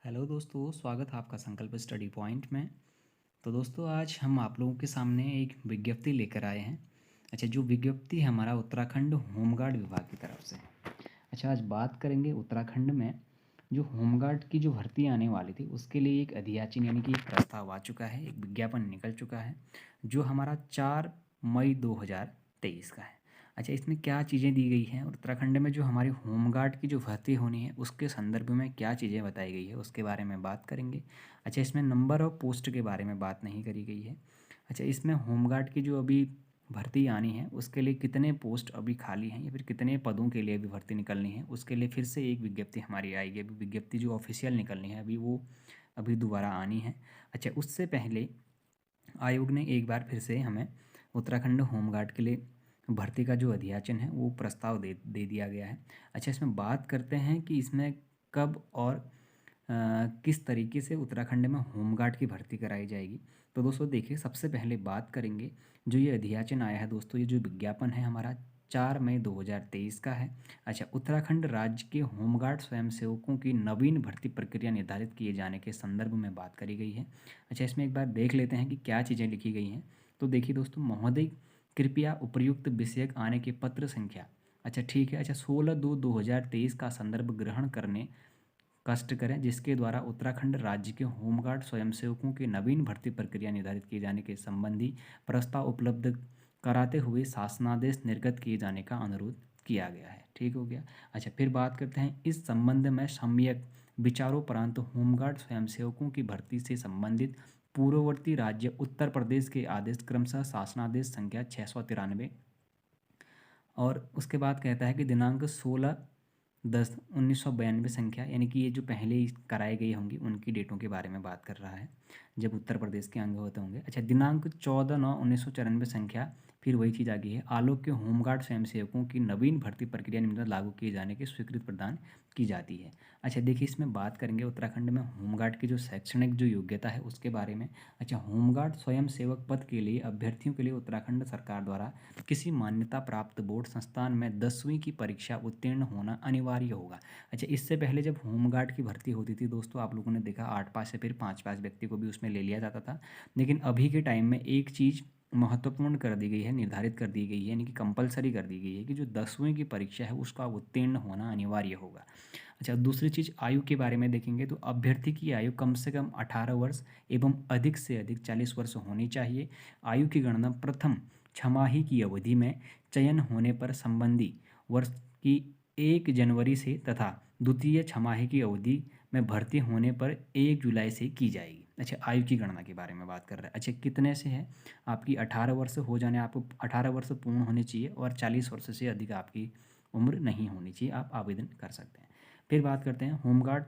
Hello दोस्तों, स्वागत है आपका संकल्प स्टडी पॉइंट में। तो दोस्तों, आज हम आप लोगों के सामने एक विज्ञप्ति लेकर आए हैं। अच्छा, जो विज्ञप्ति हमारा उत्तराखंड होमगार्ड विभाग की तरफ से है। अच्छा, आज बात करेंगे उत्तराखंड में जो होमगार्ड की जो भर्ती आने वाली थी उसके लिए एक अधियाचन यानी कि एक प्रस्ताव आ चुका है, एक विज्ञापन निकल चुका है जो हमारा 4 मई 2023 का है। अच्छा, इसमें क्या चीज़ें दी गई हैं और उत्तराखंड में जो हमारी होमगार्ड की जो भर्ती होनी है उसके संदर्भ में क्या चीज़ें बताई गई है उसके बारे में बात करेंगे। अच्छा, इसमें नंबर ऑफ पोस्ट के बारे में बात नहीं करी गई है। अच्छा, इसमें होमगार्ड की जो अभी भर्ती आनी है उसके लिए कितने पोस्ट अभी खाली हैं या फिर कितने पदों के लिए अभी भर्ती निकलनी है उसके लिए फिर से एक विज्ञप्ति हमारी आएगी। अभी विज्ञप्ति जो ऑफिशियल निकलनी है अभी वो अभी दोबारा आनी है। अच्छा, उससे पहले आयोग ने एक बार फिर से हमें उत्तराखंड होमगार्ड के लिए भर्ती का जो अध्याचन है वो प्रस्ताव दे दिया गया है। अच्छा, इसमें बात करते हैं कि इसमें कब और किस तरीके से उत्तराखंड में होमगार्ड की भर्ती कराई जाएगी। तो दोस्तों देखिए, सबसे पहले बात करेंगे जो ये अध्याचन आया है दोस्तों, ये जो विज्ञापन है हमारा 4 मई 2023 का है। अच्छा, उत्तराखंड राज्य के होमगार्ड स्वयंसेवकों की नवीन भर्ती प्रक्रिया निर्धारित किए जाने के संदर्भ में बात करी गई है। अच्छा, इसमें एक बार देख लेते हैं कि क्या चीज़ें लिखी गई हैं। तो देखिए दोस्तों, महोदय कृपया उपर्युक्त विषयक आने के पत्र संख्या, अच्छा ठीक है, अच्छा 16/2/2023 का संदर्भ ग्रहण करने कष्ट करें जिसके द्वारा उत्तराखंड राज्य के होमगार्ड स्वयंसेवकों की नवीन भर्ती प्रक्रिया निर्धारित किए जाने के संबंधी प्रस्ताव उपलब्ध कराते हुए शासनादेश निर्गत किए जाने का अनुरोध किया गया है। ठीक हो गया। अच्छा, फिर बात करते हैं इस संबंध में सम्यक विचारोपरांत होमगार्ड स्वयंसेवकों की भर्ती से संबंधित पूर्ववर्ती राज्य उत्तर प्रदेश के आदेश क्रमशः शासनादेश संख्या 693 और उसके बाद कहता है कि दिनांक 16/10/1992 संख्या, यानी कि ये जो पहले कराई गई होंगी उनकी डेटों के बारे में बात कर रहा है जब उत्तर प्रदेश के अंग होते होंगे। अच्छा, दिनांक 14/9/1994 संख्या, फिर वही चीज़ आ गई है, आलोक के होमगार्ड स्वयंसेवकों की नवीन भर्ती प्रक्रिया निम्न लागू किए जाने की स्वीकृति प्रदान की जाती है। अच्छा देखिए, इसमें बात करेंगे उत्तराखंड में होमगार्ड की जो शैक्षणिक जो योग्यता है उसके बारे में। अच्छा, होमगार्ड स्वयंसेवक पद के लिए अभ्यर्थियों के लिए उत्तराखंड सरकार द्वारा किसी मान्यता प्राप्त बोर्ड संस्थान में 10वीं की परीक्षा उत्तीर्ण होना अनिवार्य होगा। अच्छा, इससे पहले जब होमगार्ड की भर्ती होती थी दोस्तों, आप लोगों ने देखा 8 पास या फिर 5 पास व्यक्ति को भी उसमें ले लिया जाता था। लेकिन अभी के टाइम में एक चीज़ महत्वपूर्ण कर दी गई है, निर्धारित कर दी गई है, यानी कि कंपलसरी कर दी गई है कि जो 10वीं की परीक्षा है उसका उत्तीर्ण होना अनिवार्य होगा। अच्छा, दूसरी चीज़ आयु के बारे में देखेंगे तो अभ्यर्थी की आयु कम से कम 18 वर्ष एवं अधिक से अधिक 40 वर्ष होनी चाहिए। आयु की गणना प्रथम छमाही की अवधि में चयन होने पर संबंधी वर्ष की 1 जनवरी से तथा द्वितीय छमाही की अवधि में भर्ती होने पर 1 जुलाई से की जाएगी। अच्छा, आयु की गणना के बारे में बात कर रहे हैं। अच्छा, कितने से है आपकी 18 वर्ष हो जाने, आपको 18 वर्ष पूर्ण होने चाहिए और 40 वर्ष से अधिक आपकी उम्र नहीं होनी चाहिए, आप आवेदन कर सकते हैं। फिर बात करते हैं होमगार्ड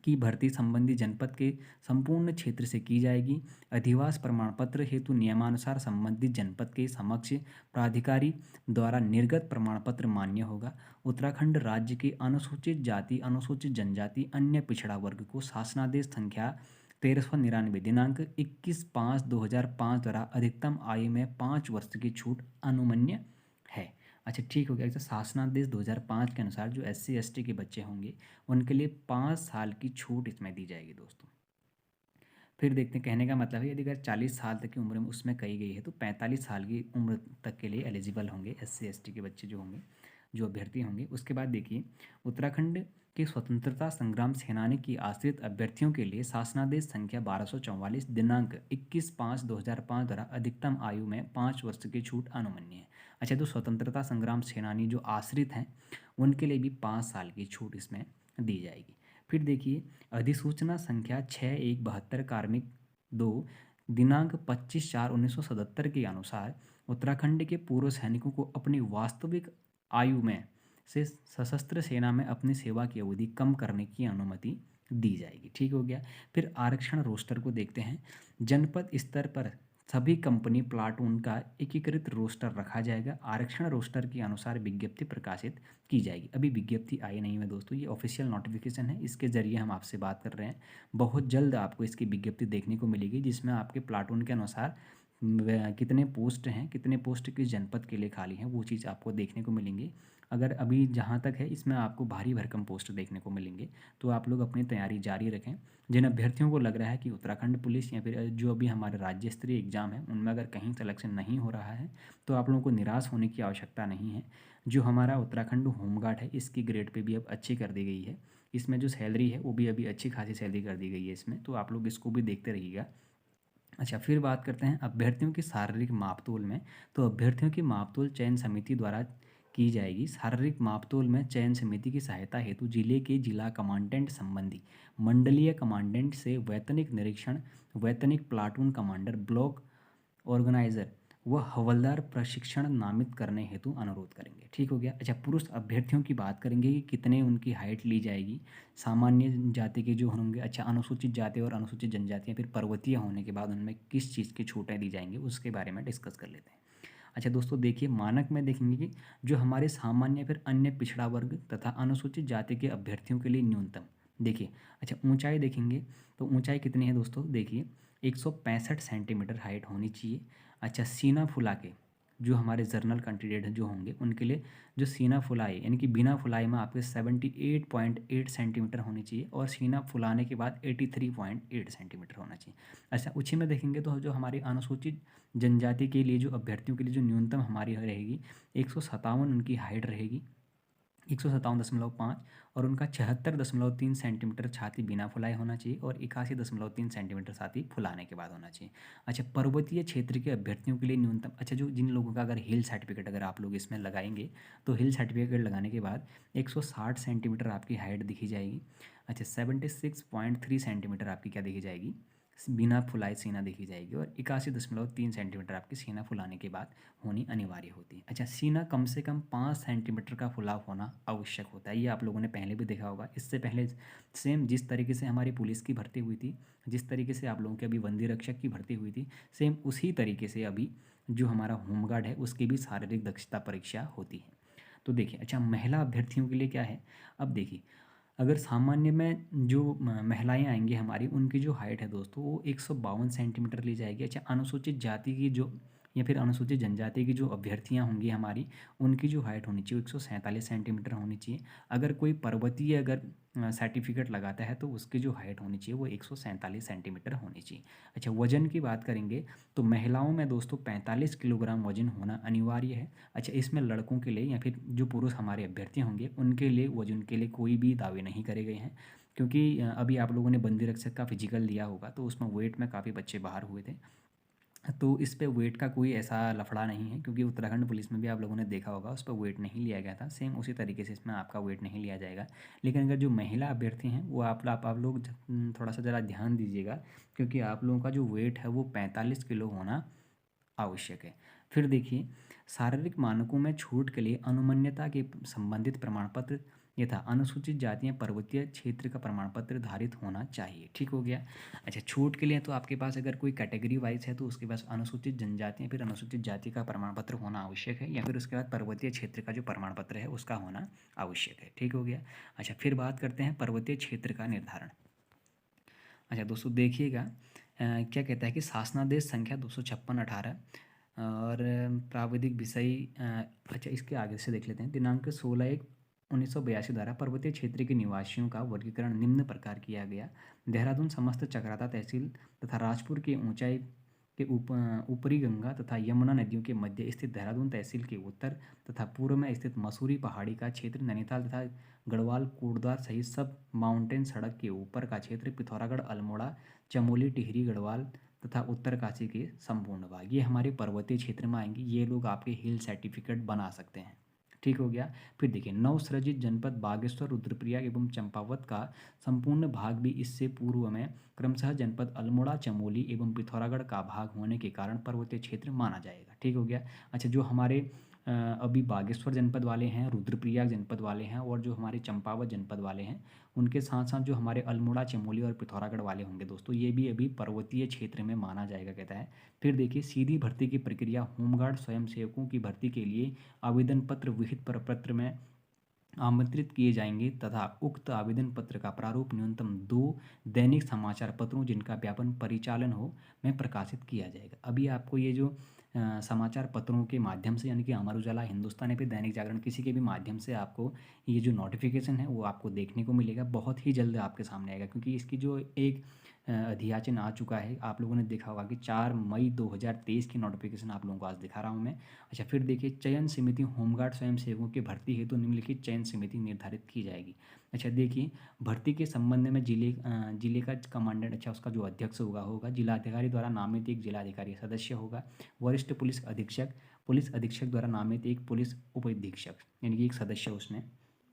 की भर्ती संबंधी जनपद के संपूर्ण क्षेत्र से की जाएगी। अधिवास प्रमाण पत्र हेतु नियमानुसार संबंधित जनपद के समक्ष प्राधिकारी द्वारा निर्गत प्रमाण पत्र मान्य होगा। उत्तराखंड राज्य के अनुसूचित जाति, अनुसूचित जनजाति, अन्य पिछड़ा वर्ग को शासनादेश संख्या 1399 दिनांक 21/5/2005 द्वारा अधिकतम आयु में 5 वर्ष की छूट अनुमन्य है। अच्छा ठीक हो गया। तो शासनादेश 2005 के अनुसार जो SC ST के बच्चे होंगे उनके लिए 5 साल की छूट इसमें दी जाएगी दोस्तों। फिर देखते हैं, कहने का मतलब है यदि अगर 40 साल तक की उम्र में उसमें कही गई है तो 45 साल की उम्र तक के लिए एलिजिबल होंगे SC ST के बच्चे जो होंगे, जो अभ्यर्थी होंगे। उसके बाद देखिए, उत्तराखंड के स्वतंत्रता संग्राम सेनानी की आश्रित अभ्यर्थियों के लिए शासनादेश संख्या 1244 दिनांक 21/5/2005 द्वारा अधिकतम आयु में 5 वर्ष की छूट अनुमन्य है। अच्छा, तो स्वतंत्रता संग्राम सेनानी जो आश्रित हैं उनके लिए भी 5 साल की छूट इसमें दी जाएगी। फिर देखिए, अधिसूचना संख्या 6172 कार्मिक 2 दिनांक 25/4/1977 के अनुसार उत्तराखंड के पूर्व सैनिकों को अपनी वास्तविक आयु में से सशस्त्र सेना में अपनी सेवा की अवधि कम करने की अनुमति दी जाएगी। ठीक हो गया। फिर आरक्षण रोस्टर को देखते हैं। जनपद स्तर पर सभी कंपनी प्लाटून का एकीकृत रोस्टर रखा जाएगा। आरक्षण रोस्टर के अनुसार विज्ञप्ति प्रकाशित की जाएगी। अभी विज्ञप्ति आई नहीं है दोस्तों, ये ऑफिशियल नोटिफिकेशन है, इसके ज़रिए हम आपसे बात कर रहे हैं। बहुत जल्द आपको इसकी विज्ञप्ति देखने को मिलेगी जिसमें आपके प्लाटून के अनुसार कितने पोस्ट हैं, कितने पोस्ट किस जनपद के लिए खाली हैं, वो चीज़ आपको देखने को मिलेंगी। अगर अभी जहाँ तक है इसमें आपको भारी भरकम पोस्ट देखने को मिलेंगे, तो आप लोग अपनी तैयारी जारी रखें। जिन अभ्यर्थियों को लग रहा है कि उत्तराखंड पुलिस या फिर जो अभी हमारे राज्य स्तरीय एग्ज़ाम है उनमें अगर कहीं सिलेक्शन नहीं हो रहा है, तो आप लोगों को निराश होने की आवश्यकता नहीं है। जो हमारा उत्तराखंड होमगार्ड है इसकी ग्रेड पे भी अब अच्छी कर दी गई है। इसमें जो सैलरी है वो भी अभी अच्छी खासी सैलरी कर दी गई है इसमें, तो आप लोग इसको भी देखते रहिएगा। अच्छा, फिर बात करते हैं अभ्यर्थियों की शारीरिक मापतोल में। तो अभ्यर्थियों की मापतोल चयन समिति द्वारा की जाएगी। शारीरिक मापतोल में चयन समिति की सहायता हेतु जिले के जिला कमांडेंट संबंधी मंडलीय कमांडेंट से वैतनिक निरीक्षण, वैतनिक प्लाटून कमांडर, ब्लॉक ऑर्गेनाइजर व हवलदार प्रशिक्षण नामित करने हेतु अनुरोध करेंगे। ठीक हो गया। अच्छा, पुरुष अभ्यर्थियों की बात करेंगे कि कितने उनकी हाइट ली जाएगी। सामान्य जाति के जो होंगे, अच्छा अनुसूचित जाति और अनुसूचित जनजातियाँ फिर पर्वतीय होने के बाद उनमें किस चीज़ की छूटें दी जाएंगी उसके बारे में डिस्कस कर लेते हैं। अच्छा दोस्तों, देखिए मानक में देखेंगे कि जो हमारे सामान्य फिर अन्य पिछड़ा वर्ग तथा अनुसूचित जाति के अभ्यर्थियों के लिए न्यूनतम, देखिए अच्छा ऊंचाई देखेंगे तो ऊंचाई कितनी है दोस्तों, देखिए 165 सेंटीमीटर हाइट होनी चाहिए। अच्छा, सीना फुला के जो हमारे जर्नल कैंडिडेट जो होंगे उनके लिए जो सीना फुलाए यानी कि बिना फुलाए में आपके 78.8 सेंटीमीटर होनी चाहिए और सीना फुलाने के बाद 83.8 सेंटीमीटर होना चाहिए। अच्छा, उसी में देखेंगे तो जो हमारी अनुसूचित जनजाति के लिए जो अभ्यर्थियों के लिए जो न्यूनतम हमारी रहेगी 157 उनकी हाइट रहेगी, 157.5, और उनका 76.3 सेंटीमीटर छाती बिना फुलाए होना चाहिए और 81.3 सेंटीमीटर छाती फुलाने के बाद होना चाहिए। अच्छा, पर्वतीय क्षेत्र के अभ्यर्थियों के लिए न्यूनतम, अच्छा जो जिन लोगों का अगर हिल सर्टिफिकेट अगर आप लोग इसमें लगाएंगे तो हिल सर्टिफिकेट लगाने के बाद 160 सेंटीमीटर आपकी हाइट दिखी जाएगी। अच्छा, 76.3 सेंटीमीटर आपकी क्या दिखी जाएगी, बिना फुलाए सीना देखी जाएगी और 81.3 सेंटीमीटर आपकी सीना फुलाने के बाद होनी अनिवार्य होती है। अच्छा, सीना कम से कम 5 सेंटीमीटर का फुलाव होना आवश्यक होता है। ये आप लोगों ने पहले भी देखा होगा। इससे पहले सेम जिस तरीके से हमारी पुलिस की भर्ती हुई थी, जिस तरीके से आप लोगों की अभी वंदी रक्षक की भर्ती हुई थी, सेम उसी तरीके से अभी जो हमारा होमगार्ड है उसकी भी शारीरिक दक्षता परीक्षा होती है। तो देखिए, अच्छा महिला अभ्यर्थियों के लिए क्या है, अब देखिए अगर सामान्य में जो महिलाएं आएंगी हमारी उनकी जो हाइट है दोस्तों वो 152 सेंटीमीटर ली जाएगी। अच्छा, अनुसूचित जाति की जो या फिर अनुसूचित जनजाति की जो अभ्यर्थियां होंगी हमारी उनकी जो हाइट होनी चाहिए वो 147 सेंटीमीटर होनी चाहिए। अगर कोई पर्वतीय अगर सर्टिफिकेट लगाता है तो उसकी जो हाइट होनी चाहिए वो 147 सेंटीमीटर होनी चाहिए। अच्छा, वजन की बात करेंगे तो महिलाओं में दोस्तों 45 किलोग्राम वजन होना अनिवार्य है। अच्छा, इसमें लड़कों के लिए या फिर जो पुरुष हमारे अभ्यर्थी होंगे उनके लिए वजन के लिए कोई भी दावे नहीं करे गए हैं, क्योंकि अभी आप लोगों ने बंदी रक्षक का फिजिकल लिया होगा तो उसमें वेट में काफ़ी बच्चे बाहर हुए थे, तो इस पे वेट का कोई ऐसा लफड़ा नहीं है, क्योंकि उत्तराखंड पुलिस में भी आप लोगों ने देखा होगा उस पर वेट नहीं लिया गया था। सेम उसी तरीके से इसमें आपका वेट नहीं लिया जाएगा। लेकिन अगर जो महिला अभ्यर्थी हैं वो आप लोग थोड़ा सा ज़रा ध्यान दीजिएगा, क्योंकि आप लोगों का जो वेट है वो 45 किलो होना आवश्यक है। फिर देखिए, शारीरिक मानकों में छूट के लिए अनुमन्यता के संबंधित प्रमाण पत्र यथा अनुसूचित जातियां पर्वतीय क्षेत्र का प्रमाण पत्र धारित होना चाहिए। ठीक हो गया। अच्छा, छूट के लिए तो आपके पास अगर कोई कैटेगरी वाइज है तो उसके पास अनुसूचित जनजातियां फिर अनुसूचित जाति का प्रमाण पत्र होना आवश्यक है, या फिर उसके बाद पर्वतीय क्षेत्र का जो प्रमाण पत्र है उसका होना आवश्यक है। ठीक हो गया। अच्छा, फिर बात करते हैं पर्वतीय क्षेत्र का निर्धारण। अच्छा दोस्तों, देखिएगा क्या कहता है कि शासनादेश संख्या 256/18 और प्राविधिक विषय, अच्छा इसके आगे से देख लेते हैं। दिनांक 16/1/1982 द्वारा पर्वतीय क्षेत्र के निवासियों का वर्गीकरण निम्न प्रकार किया गया। देहरादून समस्त चक्राता तहसील तथा राजपुर के ऊंचाई के ऊपरी गंगा तथा यमुना नदियों के मध्य स्थित देहरादून तहसील के उत्तर तथा पूर्व में स्थित मसूरी पहाड़ी का क्षेत्र, नैनीताल तथा गढ़वाल कोटद्वार सहित सब माउंटेन सड़क के ऊपर का क्षेत्र, पिथौरागढ़, अल्मोड़ा, चमोली, टिहरी, गढ़वाल तथा उत्तरकाशी के संपूर्ण भाग, ये हमारे पर्वतीय क्षेत्र में आएंगे। ये लोग आपके हिल सर्टिफिकेट बना सकते हैं। ठीक हो गया। फिर देखिए, नवसृजित जनपद बागेश्वर, रुद्रप्रयाग एवं चंपावत का संपूर्ण भाग भी इससे पूर्व में क्रमशः जनपद अल्मोड़ा, चमोली एवं पिथौरागढ़ का भाग होने के कारण पर्वतीय क्षेत्र माना जाएगा। ठीक हो गया। अच्छा, जो हमारे अभी बागेश्वर जनपद वाले हैं, रुद्रप्रयाग जनपद वाले हैं और जो हमारे चंपावत जनपद वाले हैं, उनके साथ साथ जो हमारे अल्मोड़ा, चमोली और पिथौरागढ़ वाले होंगे दोस्तों, ये भी अभी पर्वतीय क्षेत्र में माना जाएगा कहता है। फिर देखिए, सीधी भर्ती की प्रक्रिया, होमगार्ड स्वयंसेवकों की भर्ती के लिए आवेदन पत्र विहित प्रपत्र में आमंत्रित किए जाएंगे तथा उक्त आवेदन पत्र का प्रारूप न्यूनतम 2 दैनिक समाचार पत्रों जिनका व्यापन परिचालन हो में प्रकाशित किया जाएगा। अभी आपको ये जो समाचार पत्रों के माध्यम से, यानी कि अमर उजाला, हिंदुस्तान या फिर दैनिक जागरण, किसी के भी माध्यम से आपको ये जो नोटिफिकेशन है वो आपको देखने को मिलेगा। बहुत ही जल्द आपके सामने आएगा, क्योंकि इसकी जो एक अध्याचन आ चुका है। आप लोगों ने देखा होगा कि 4 मई 2023 की नोटिफिकेशन आप लोगों को आज दिखा रहा हूँ मैं। अच्छा, फिर देखिए, चयन समिति होमगार्ड स्वयंसेवकों की भर्ती हेतु निम्नलिखित चयन समिति निर्धारित की जाएगी। अच्छा देखिए, भर्ती के संबंध में जिले का कमांडेंट, अच्छा उसका जो अध्यक्ष होगा जिलाधिकारी द्वारा नामित एक जिलाधिकारी सदस्य होगा। वरिष्ठ पुलिस अधीक्षक द्वारा नामित एक पुलिस उप अधीक्षक, यानी कि एक सदस्य उसमें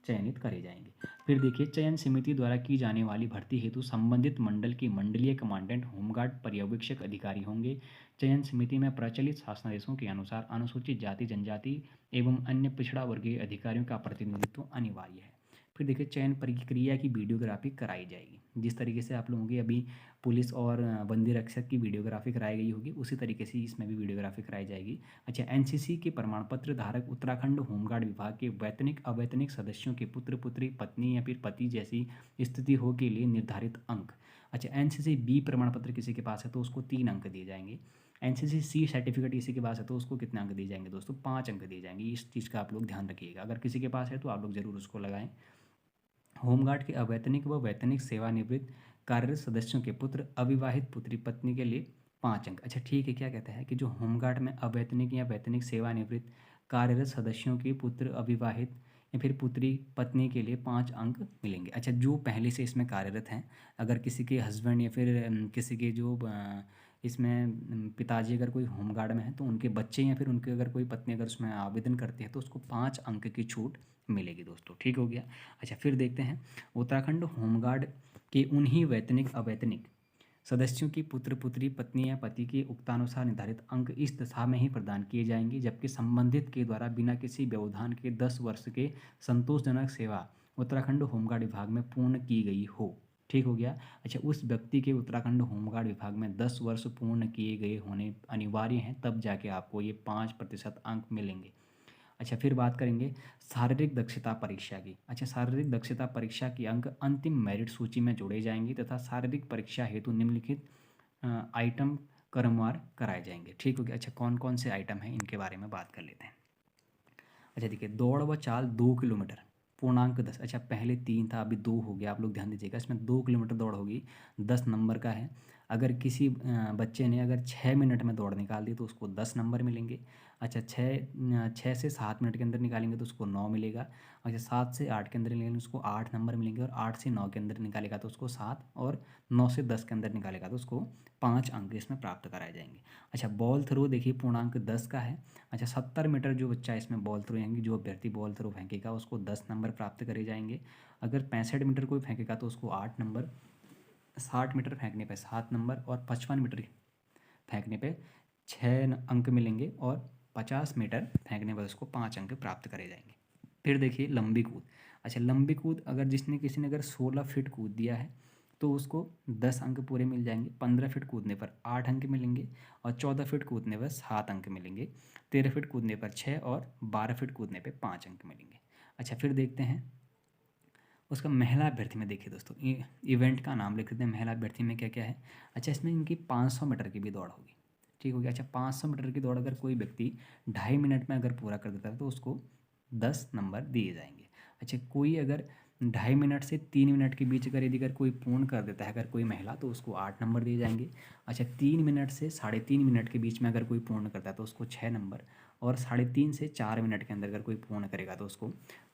चयनित करे जाएंगे। फिर देखिए, चयन समिति द्वारा की जाने वाली भर्ती हेतु संबंधित मंडल की मंडलीय कमांडेंट होमगार्ड पर्यवेक्षक अधिकारी होंगे। चयन समिति में प्रचलित शासनादेशों के अनुसार अनुसूचित जाति जनजाति एवं अन्य पिछड़ा वर्गीय अधिकारियों का प्रतिनिधित्व अनिवार्य है। फिर देखिए, चयन प्रक्रिया की वीडियोग्राफी कराई जाएगी। जिस तरीके से आप लोगों की अभी पुलिस और बंदी रक्षक की वीडियोग्राफी कराई गई होगी, उसी तरीके से इसमें भी वीडियोग्राफी कराई जाएगी। अच्छा, एनसीसी के प्रमाण पत्र धारक उत्तराखंड होमगार्ड विभाग के वैतनिक अवैतनिक सदस्यों के पुत्र पुत्री पत्नी या फिर पति जैसी स्थिति हो के लिए निर्धारित अंक। अच्छा, एनसीसी बी प्रमाण पत्र किसी के पास है तो उसको 3 अंक दिए जाएंगे। एनसीसी सी सर्टिफिकेट किसी के पास है तो उसको कितने अंक दिए जाएंगे दोस्तों? 5 अंक दिए जाएंगे। इस चीज़ का आप लोग ध्यान रखिएगा, अगर किसी के पास है तो आप लोग ज़रूर उसको लगाएं। होमगार्ड के अवैतनिक व वैतनिक सेवानिवृत्त कार्यरत सदस्यों के पुत्र अविवाहित पुत्री पत्नी के लिए 5 अंक। अच्छा ठीक है, क्या कहता है कि जो होमगार्ड में अवैतनिक या वैतनिक सेवानिवृत्त कार्यरत सदस्यों के पुत्र अविवाहित या फिर पुत्री पत्नी के लिए 5 अंक मिलेंगे। अच्छा, जो पहले से इसमें कार्यरत हैं, अगर किसी के हस्बैंड या फिर किसी के जो इसमें पिताजी अगर कोई होमगार्ड में है तो उनके बच्चे या फिर उनके अगर कोई पत्नी अगर उसमें आवेदन करते हैं तो उसको 5 अंक की छूट मिलेगी दोस्तों। ठीक हो गया। अच्छा, फिर देखते हैं, उत्तराखंड होमगार्ड के उन्हीं वैतनिक अवैतनिक सदस्यों की पुत्र पुत्री पत्नी या पति के उक्तानुसार निर्धारित अंक इस दशा में ही प्रदान किए जाएंगे जबकि संबंधित के द्वारा बिना किसी व्यवधान के 10 वर्ष के संतोषजनक सेवा उत्तराखंड होमगार्ड विभाग में पूर्ण की गई हो। ठीक हो गया। अच्छा, उस व्यक्ति के उत्तराखंड होमगार्ड विभाग में 10 वर्ष पूर्ण किए गए होने अनिवार्य हैं, तब जाके आपको ये 5% अंक मिलेंगे। अच्छा, फिर बात करेंगे शारीरिक दक्षता परीक्षा की। अच्छा, शारीरिक दक्षता परीक्षा के अंक अंतिम मेरिट सूची में जोड़े जाएंगे तथा शारीरिक परीक्षा हेतु निम्नलिखित आइटम क्रमवार कराए जाएंगे। ठीक हो गया। अच्छा, कौन कौन से आइटम हैं इनके बारे में बात कर लेते हैं। अच्छा देखिए, दौड़ व चाल 2 किलोमीटर पूर्णांक 10। अच्छा, पहले 3 था, अभी 2 हो गया। आप लोग ध्यान दीजिएगा, इसमें 2 किलोमीटर दौड़ होगी, 10 नंबर का है। अगर किसी बच्चे ने अगर 6 मिनट में दौड़ निकाल दी तो उसको 10 नंबर मिलेंगे। अच्छा, 6 से 7 मिनट के अंदर निकालेंगे तो उसको 9 मिलेगा। अच्छा, 7 से 8 के अंदर निकालेंगे उसको 8 नंबर मिलेंगे, और 8 से 9 के अंदर निकालेगा तो उसको 7, और 9 से 10 के अंदर निकालेगा तो उसको 5 अंक इसमें प्राप्त कराए जाएंगे। अच्छा, बॉल थ्रो देखिए, पूर्णांक 10 का है। अच्छा, 70 मीटर जो बच्चा इसमें बॉल थ्रो, यानी जो अभ्यर्थी बॉल थ्रो फेंकेगा उसको 10 नंबर प्राप्त करे जाएंगे। अगर 65 मीटर कोई फेंकेगा तो उसको 8 नंबर, 60 मीटर फेंकने पे 7 नंबर, और 55 मीटर फेंकने पे 6 अंक मिलेंगे, और 50 मीटर फेंकने पर उसको 5 अंक प्राप्त करे जाएंगे। फिर देखिए, लंबी कूद। अच्छा, लंबी कूद अगर किसी ने अगर 16 फीट कूद दिया है तो उसको 10 अंक पूरे मिल जाएंगे। 15 फीट कूदने पर 8 अंक मिलेंगे, और 14 फीट कूदने पर 7 अंक मिलेंगे। 13 फीट कूदने पर 6, और 12 फीट कूदने पर 5 अंक मिलेंगे। अच्छा, फिर देखते हैं उसका महिला अभ्यर्थी में। देखिए दोस्तों, इवेंट का नाम लिख देते हैं, महिला अभ्यर्थी में क्या क्या है। अच्छा, इसमें इनकी 500 मीटर की भी दौड़ होगी। ठीक हो गया। अच्छा, 500 मीटर की दौड़ अगर कोई व्यक्ति 2.5 मिनट में अगर पूरा कर देता है तो उसको 10 नंबर दिए जाएंगे। अच्छा, कोई अगर 2.5 मिनट से 3 मिनट के बीच अगर कोई पूर्ण कर देता है अगर कोई महिला, तो उसको 8 नंबर दिए जाएंगे। अच्छा, 3 मिनट से 3.5 मिनट के बीच में अगर कोई पूर्ण करता है तो उसको 6 नंबर, और 3.5 से 4 मिनट के अंदर अगर कोई पूर्ण करेगा तो उसको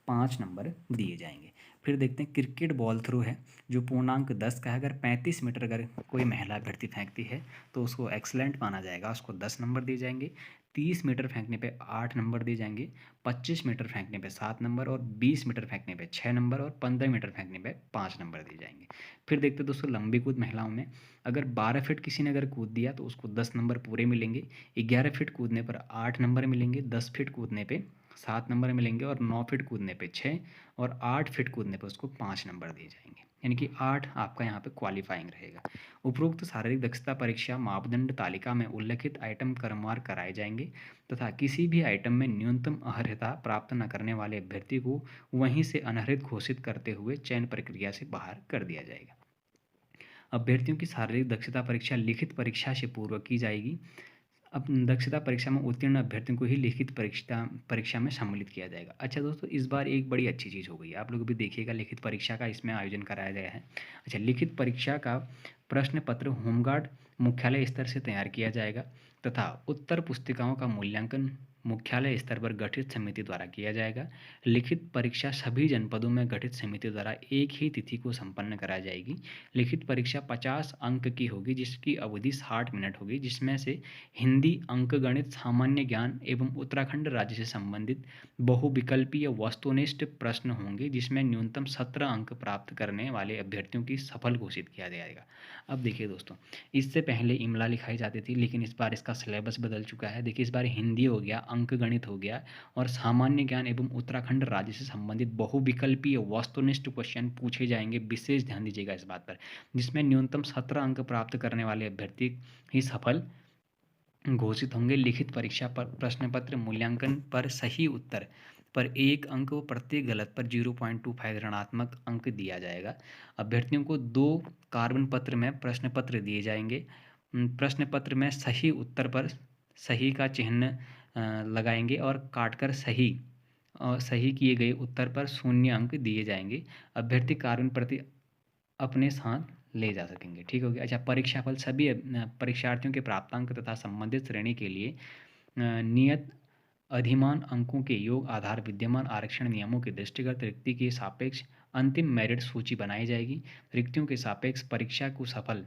5 नंबर दिए जाएंगे। फिर देखते हैं, क्रिकेट बॉल थ्रो है जो पूर्णांक 10 का है। अगर 35 मीटर अगर कोई महिला अभ्यर्थी फेंकती है तो उसको एक्सलेंट माना जाएगा, उसको 10 नंबर दिए जाएंगे। 30 मीटर फेंकने पे 8 नंबर दिए जाएंगे। 25 मीटर फेंकने पे 7 नंबर, और 20 मीटर फेंकने पे 6 नंबर, और 15 मीटर फेंकने पे 5 नंबर दिए जाएंगे। फिर देखते हैं दोस्तों, लंबी कूद महिलाओं में। अगर 12 फीट किसी ने अगर कूद दिया तो उसको 10 नंबर पूरे मिलेंगे। 11 फीट कूदने पर 8 नंबर मिलेंगे। 10 फीट कूदने पे 7 नंबर मिलेंगे, और 9 फीट कूदने पे 6, और 8 फीट कूदने पर उसको 5 नंबर दिए जाएंगे, यानी कि 8 आपका यहाँ पे क्वालिफाइंग रहेगा। उपरोक्त शारीरिक दक्षता परीक्षा मापदंड तालिका में उल्लिखित आइटम क्रमवार कराए जाएंगे तथा किसी भी आइटम में न्यूनतम अर्हता प्राप्त न करने वाले अभ्यर्थी को वहीं से अनर्हित घोषित करते हुए चयन प्रक्रिया से बाहर कर दिया जाएगा। अभ्यर्थियों की शारीरिक दक्षता परीक्षा लिखित परीक्षा से पूर्व की जाएगी। अब दक्षता परीक्षा में उत्तीर्ण अभ्यर्थियों को ही लिखित परीक्षा परीक्षा में सम्मिलित किया जाएगा। अच्छा दोस्तों, इस बार एक बड़ी अच्छी चीज़ हो गई है, आप लोग भी देखिएगा, लिखित परीक्षा का इसमें आयोजन कराया गया है। अच्छा, लिखित परीक्षा का प्रश्न पत्र होमगार्ड मुख्यालय स्तर से तैयार किया जाएगा तथा उत्तर पुस्तिकाओं का मूल्यांकन मुख्यालय स्तर पर गठित समिति द्वारा किया जाएगा। लिखित परीक्षा सभी जनपदों में गठित समिति द्वारा एक ही तिथि को संपन्न कराई जाएगी। लिखित परीक्षा 50 अंक की होगी, जिसकी अवधि 60 मिनट होगी, जिसमें से हिंदी, अंकगणित, सामान्य ज्ञान एवं उत्तराखंड राज्य से संबंधित बहुविकल्पीय वस्तुनिष्ठ प्रश्न होंगे, जिसमें न्यूनतम 17 अंक प्राप्त करने वाले अभ्यर्थियों की सफल घोषित किया जाएगा। अब देखिए दोस्तों, इससे पहले इमला लिखाई जाती थी, लेकिन इस बार इसका सिलेबस बदल चुका है। देखिए, इस बार हिंदी हो गया, अंकगणित हो गया और सामान्य ज्ञान एवं उत्तराखंड राज्य से संबंधित बहुविकल्पीय वस्तुनिष्ठ क्वेश्चन पूछे जाएंगे। विशेष ध्यान दीजिएगा इस बात पर, जिसमें न्यूनतम 17 अंक प्राप्त करने वाले अभ्यर्थी ही सफल घोषित होंगे। लिखित परीक्षा पर प्रश्न पत्र मूल्यांकन पर सही उत्तर पर 1 अंक व प्रत्येक गलत पर 0.25 ऋणात्मक अंक दिया जाएगा। अभ्यर्थियों को 2 कार्बन पत्र में प्रश्न पत्र दिए जाएंगे। प्रश्न पत्र में सही उत्तर पर सही का चिन्ह लगाएंगे और काटकर सही किए गए उत्तर पर 0 अंक दिए जाएंगे। अभ्यर्थी कार्बन प्रति अपने साथ ले जा सकेंगे। ठीक हो गया। अच्छा, परीक्षाफल सभी परीक्षार्थियों के प्राप्तांक तथा संबंधित श्रेणी के लिए नियत अधिमान अंकों के योग आधार विद्यमान आरक्षण नियमों के दृष्टिगत रिक्ति के सापेक्ष अंतिम मेरिट सूची बनाई जाएगी। रिक्तियों के सापेक्ष परीक्षा को सफल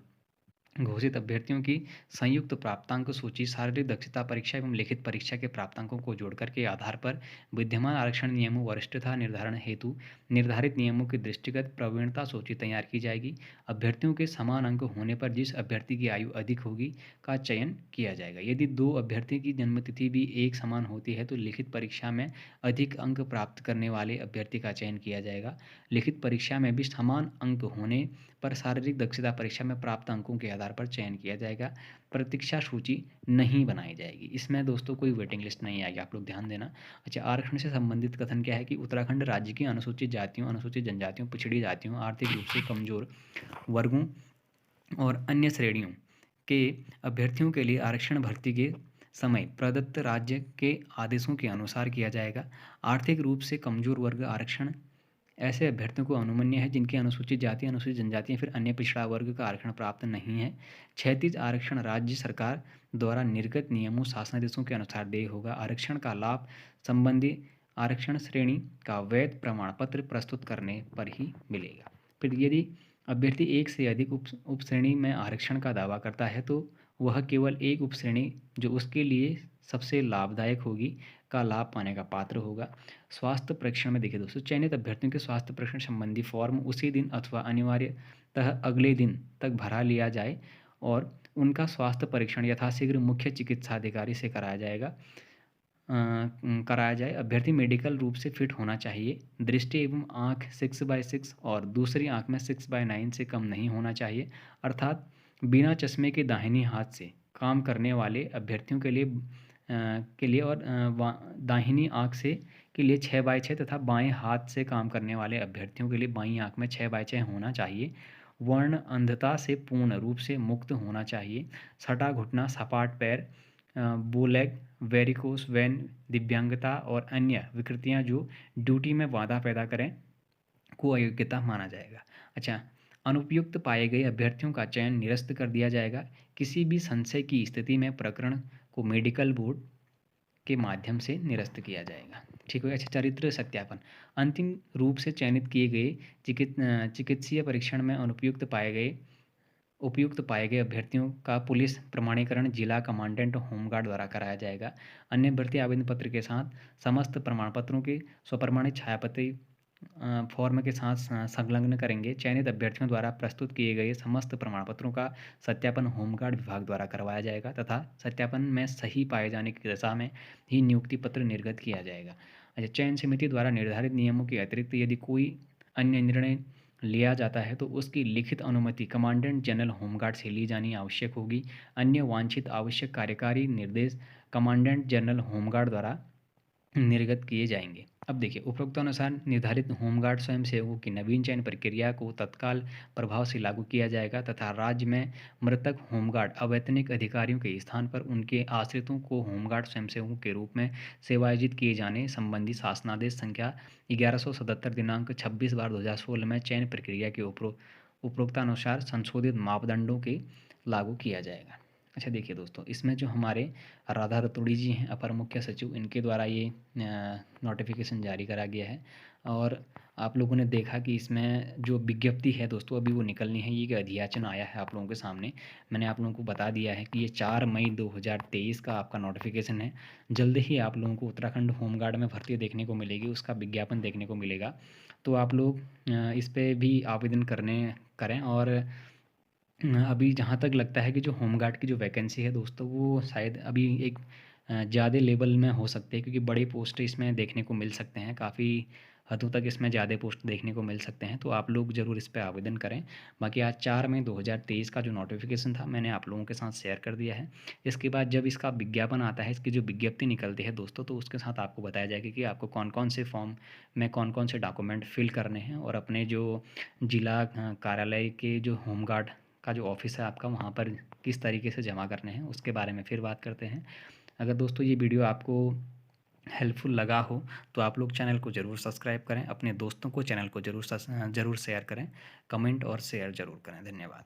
घोषित अभ्यर्थियों की संयुक्त प्राप्तांक सूची शारीरिक दक्षता परीक्षा एवं लिखित परीक्षा के प्राप्तांकों को जोड़कर के आधार पर विद्यमान आरक्षण नियमों वरिष्ठता निर्धारण हेतु निर्धारित नियमों के दृष्टिगत प्रवीणता सूची तैयार की जाएगी। अभ्यर्थियों के समान अंक होने पर जिस अभ्यर्थी की आयु अधिक होगी का चयन किया जाएगा। यदि 2 अभ्यर्थी की जन्मतिथि भी एक समान होती है तो लिखित परीक्षा में अधिक अंक प्राप्त करने वाले अभ्यर्थी का चयन किया जाएगा। लिखित परीक्षा में भी समान अंक होने पर शारीरिक दक्षता परीक्षा में प्राप्त अंकों के आधार पर चयन किया जाएगा। प्रतीक्षा सूची नहीं बनाई जाएगी। इसमें दोस्तों कोई वेटिंग लिस्ट नहीं आएगी, आप लोग ध्यान देना। अच्छा, आरक्षण से संबंधित कथन क्या है कि उत्तराखंड राज्य की अनुसूचित जातियों, अनुसूचित जनजातियों, पिछड़ी जातियों, आर्थिक रूप से कमजोर वर्गों और अन्य श्रेणियों के अभ्यर्थियों के लिए आरक्षण भर्ती के समय प्रदत्त राज्य के आदेशों के अनुसार किया जाएगा। आर्थिक रूप से कमजोर वर्ग आरक्षण ऐसे अभ्यर्थियों को अनुमन्य है जिनकी अनुसूचित जाति, अनुसूचित जनजाति या फिर अन्य पिछड़ा वर्ग का आरक्षण प्राप्त नहीं है। क्षैतिज आरक्षण राज्य सरकार द्वारा निर्गत नियमों, शासनादेशों के अनुसार देय होगा। आरक्षण का लाभ संबंधी आरक्षण श्रेणी का वैध प्रमाण पत्र प्रस्तुत करने पर ही मिलेगा। फिर यदि अभ्यर्थी एक से अधिक उपश्रेणी में आरक्षण का दावा करता है तो वह केवल एक उपश्रेणी जो उसके लिए सबसे लाभदायक होगी का लाभ पाने का पात्र होगा। स्वास्थ्य परीक्षण में देखिए दोस्तों, चयनित अभ्यर्थियों के स्वास्थ्य परीक्षण संबंधी फॉर्म उसी दिन अथवा अनिवार्यतः अगले दिन तक भरा लिया जाए और उनका स्वास्थ्य परीक्षण यथाशीघ्र मुख्य चिकित्साधिकारी से कराया जाए। अभ्यर्थी मेडिकल रूप से फिट होना चाहिए। दृष्टि एवं आँख 6/6 और दूसरी आँख में 6/9 से कम नहीं होना चाहिए, अर्थात बिना चश्मे के दाहिनी हाथ से काम करने वाले अभ्यर्थियों के लिए और दाहिनी आँख से के लिए 6/6 तथा बाएं हाथ से काम करने वाले अभ्यर्थियों के लिए बाईं आँख में 6/6 होना चाहिए। वर्ण अंधता से पूर्ण रूप से मुक्त होना चाहिए। सटा घुटना, सपाट पैर, बोलेग, वेरिकोस वेन, दिव्यांगता और अन्य विकृतियां जो ड्यूटी में बाधा पैदा करें को अयोग्यता माना जाएगा। अच्छा, अनुपयुक्त पाए गए अभ्यर्थियों का चयन निरस्त कर दिया जाएगा। किसी भी संशय की स्थिति में प्रकरण को मेडिकल बोर्ड के माध्यम से निरस्त किया जाएगा। ठीक हो गया। अच्छा, चरित्र सत्यापन। अंतिम रूप से चयनित किए गए चिकित्सीय परीक्षण में उपयुक्त पाए गए अभ्यर्थियों का पुलिस प्रमाणीकरण जिला कमांडेंट होमगार्ड द्वारा कराया जाएगा। अन्य भर्ती आवेदन पत्र के साथ समस्त प्रमाण पत्रों के स्वप्रमाणित छायाप्रति फॉर्म के साथ संलग्न करेंगे। चयनित अभ्यर्थियों द्वारा प्रस्तुत किए गए समस्त प्रमाण पत्रों का सत्यापन होमगार्ड विभाग द्वारा करवाया जाएगा तथा सत्यापन में सही पाए जाने की दशा में ही नियुक्ति पत्र निर्गत किया जाएगा। अच्छा, चयन समिति द्वारा निर्धारित नियमों के अतिरिक्त यदि कोई अन्य निर्णय लिया जाता है तो उसकी लिखित अनुमति कमांडेंट जनरल होमगार्ड से ली जानी आवश्यक होगी। अन्य वांछित आवश्यक कार्यकारी निर्देश कमांडेंट जनरल होमगार्ड द्वारा निर्गत किए जाएंगे। अब देखिए, उपरोक्तानुसार निर्धारित होमगार्ड स्वयंसेवकों की नवीन चयन प्रक्रिया को तत्काल प्रभाव से लागू किया जाएगा तथा राज्य में मृतक होमगार्ड अवैतनिक अधिकारियों के स्थान पर उनके आश्रितों को होमगार्ड स्वयंसेवकों के रूप में सेवायोजित किए जाने संबंधी शासनादेश संख्या 1177 दिनांक 26/2016 में चयन प्रक्रिया के उपरोक्तानुसार संशोधित मापदंडों के लागू किया जाएगा। अच्छा देखिए दोस्तों, इसमें जो हमारे राधा रतूड़ी जी हैं अपर मुख्य सचिव, इनके द्वारा ये नोटिफिकेशन जारी करा गया है। और आप लोगों ने देखा कि इसमें जो विज्ञप्ति है दोस्तों अभी वो निकलनी है, ये अधियाचन आया है आप लोगों के सामने। मैंने आप लोगों को बता दिया है कि ये 4 मई 2023 का आपका नोटिफिकेशन है। जल्द ही आप लोगों को उत्तराखंड होमगार्ड में भर्ती देखने को मिलेगी, उसका विज्ञापन देखने को मिलेगा। तो आप लोग इस पे भी आवेदन करें। और अभी जहाँ तक लगता है कि जो होमगार्ड की जो वैकेंसी है दोस्तों, वो शायद अभी एक ज़्यादा लेवल में हो सकते हैं, क्योंकि बड़े पोस्ट इसमें देखने को मिल सकते हैं, काफ़ी हदों तक इसमें ज़्यादा पोस्ट देखने को मिल सकते हैं। तो आप लोग ज़रूर इस पे आवेदन करें। बाकी आज 4 मई 2023 का जो नोटिफिकेशन था मैंने आप लोगों के साथ शेयर कर दिया है। इसके बाद जब इसका विज्ञापन आता है, इसकी जो विज्ञप्ति निकलती है दोस्तों, तो उसके साथ आपको बताया जाएगा कि आपको कौन कौन से फॉर्म में कौन कौन से डॉक्यूमेंट फिल करने हैं, और अपने जो जिला कार्यालय के जो होमगार्ड का जो ऑफिस है आपका, वहाँ पर किस तरीके से जमा करने हैं, उसके बारे में फिर बात करते हैं। अगर दोस्तों ये वीडियो आपको हेल्पफुल लगा हो तो आप लोग चैनल को ज़रूर सब्सक्राइब करें, अपने दोस्तों को चैनल को ज़रूर शेयर करें, कमेंट और शेयर ज़रूर करें। धन्यवाद।